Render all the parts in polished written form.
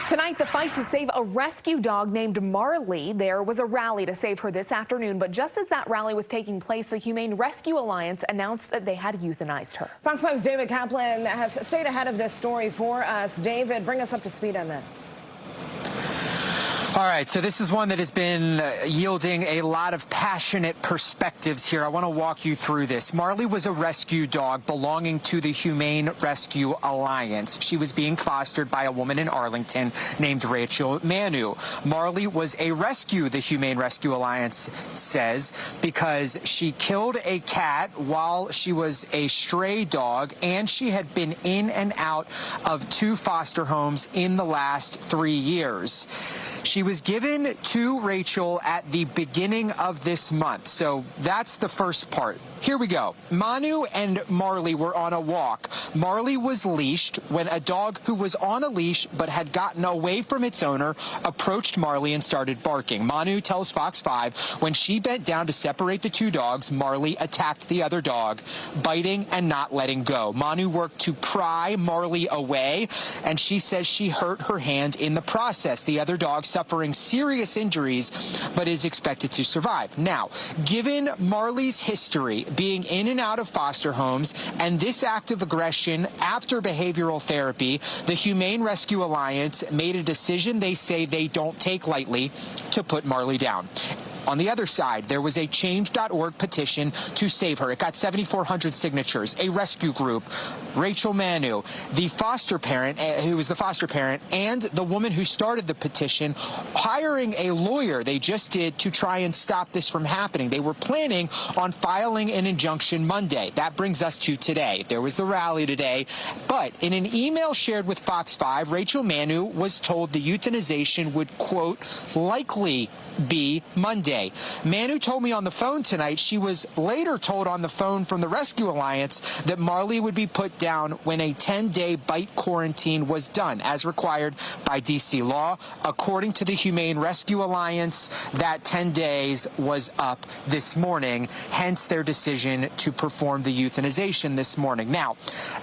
Tonight, the fight to save a rescue dog named Marley. There was a rally to save her this afternoon, but just as that rally was taking place, the Humane Rescue Alliance announced that they had euthanized her. Fox 5's David Kaplan has stayed ahead of this story for us. David, bring us up to speed on this. All right, so this is one that has been yielding a lot of passionate perspectives here. I want to walk you through this. Marley was a rescue dog belonging to the Humane Rescue Alliance. She was being fostered by a woman in Arlington named Rachel Manu. Marley was a rescue, the Humane Rescue Alliance says, because she killed a cat while she was a stray dog, and she had been in and out of 2 foster homes in the last 3 years. She was given to Rachel at the beginning of this month, so that's the first part. Here we go. Manu and Marley were on a walk. Marley was leashed when a dog who was on a leash but had gotten away from its owner approached Marley and started barking. Manu tells Fox 5 when she bent down to separate the 2 dogs, Marley attacked the other dog, biting and not letting go. Manu worked to pry Marley away, and she says she hurt her hand in the process. The other dog suffering serious injuries but is expected to survive. Now, given Marley's history being in and out of foster homes and this act of aggression after behavioral therapy, the Humane Rescue Alliance made a decision they say they don't take lightly to put Marley down. On the other side, there was a change.org petition to save her. It got 7,400 signatures. A rescue group, Rachel Manu, the foster parent, who was the foster parent, and the woman who started the petition, hiring a lawyer they just did to try and stop this from happening. They were planning on filing an injunction Monday. That brings us to today. There was the rally today, but in an email shared with Fox 5, Rachel Manu was told the euthanization would, quote, likely be Monday. Manu told me on the phone tonight she was later told on the phone from the Rescue Alliance that Marley would be put down when a 10-day bite quarantine was done, as required by D.C. law. According to the Humane Rescue Alliance, that 10 days was up this morning, hence their decision to perform the euthanization this morning. Now,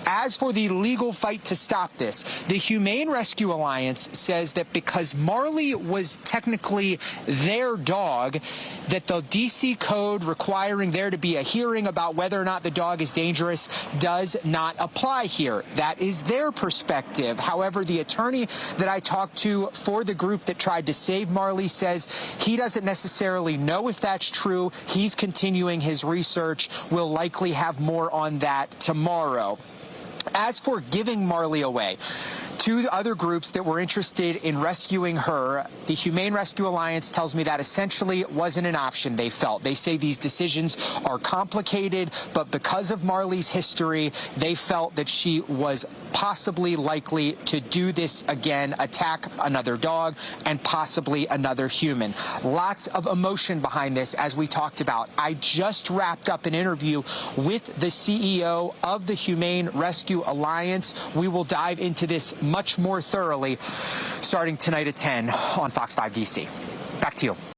as for the legal fight to stop this, the Humane Rescue Alliance says that because Marley was technically their dog, that the D.C. code requiring there to be a hearing about whether or not the dog is dangerous does not apply here. That is their perspective. However, the attorney that I talked to for the group that tried to save Marley says he doesn't necessarily know if that's true. He's continuing his research. We'll likely have more on that tomorrow. As for giving Marley away, 2 other groups that were interested in rescuing her, the Humane Rescue Alliance tells me that essentially wasn't an option they felt. They say these decisions are complicated, but because of Marley's history, they felt that she was possibly likely to do this again, attack another dog and possibly another human. Lots of emotion behind this, as we talked about. I just wrapped up an interview with the CEO of the Humane Rescue Alliance. We will dive into this much more thoroughly starting tonight at 10 on Fox 5 DC. Back to you.